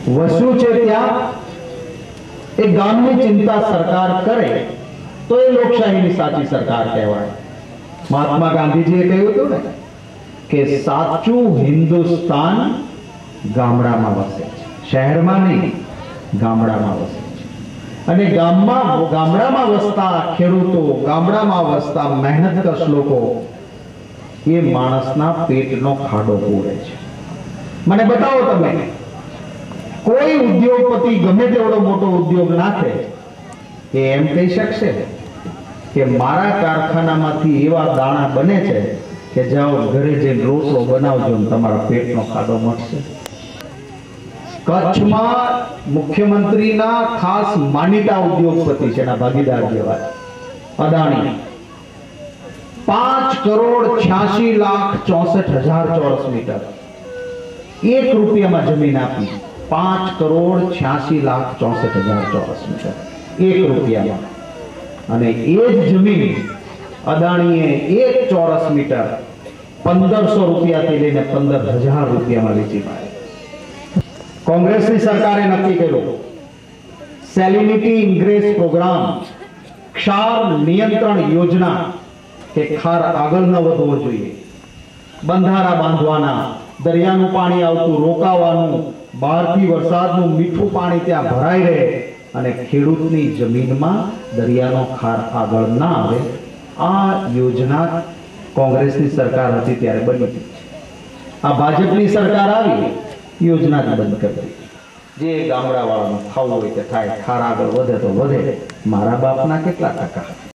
વસ્તુ છે ત્યાં એ ગામની ચિંતા સરકાર કરે તો એ લોકશાહીની સાચી સરકાર કહેવાય। મહાત્મા ગાંધીજીએ કહ્યું હતું ને કે સાચું હિન્દુસ્તાન ગામડામાં વસે છે, શહેરમાં નહીં, ગામડામાં વસે છે। અને ગામડામાં વસતા ખેડૂતો, ગામડામાં વસતા મહેનતકશ લોકો એ માણસના પેટનો ખાડો પૂરે છે। મને બતાવો તમે કોઈ ઉદ્યોગપતિ ગમે તેવડો મોટો ઉદ્યોગ નાખે એ એમ કહી શકશે કે મારા કારખાનામાંથી એવા દાણા બને છે કે જાઓ ઘરે જઈને રોટલો બનાવજો ને તમારા પેટનો ખાડો મટશે। કચ્છમાં મુખ્યમંત્રીના ખાસ માનીતા ઉદ્યોગપતિ છે, એના ભાગીદાર કહેવાય અદાણી, 5,86,64,00,000 ચોરસ મીટર 1 રૂપિયામાં જમીન આપી। 5,86,64,00,000 ચોરસ મીટર 1 રૂપિયામાં। અને એ જ જમીન અદાણીએ 1 ચોરસ મીટર 1,500 રૂપિયાથી લઈને 15,000 રૂપિયામાં વેચી પાડી। કોંગ્રેસની સરકારે નક્કી કર્યું સેલિનિટી ઇન્ક્રીઝ પ્રોગ્રામ, ક્ષાર નિયંત્રણ યોજના કે ખાર આગળ ન વધવો જોઈએ, બંધારા બાંધવાના, દરિયાનું પાણી આવતું રોકાવાનું, બહારથી વરસાદનું મીઠું પાણી ત્યાં ભરાઈ રહે અને ખેડૂતની જમીનમાં દરિયાનો ખાર આગળ ના આવે, આ યોજના કોંગ્રેસની સરકાર હતી ત્યારે બની હતી। આ ભાજપની સરકાર આવી, યોજના જ બંધ કરી દીધી। જે ગામડાવાળાનું ખાવું હોય તે થાય, ખાર આગળ વધે તો વધે, મારા બાપના કેટલા ટકા।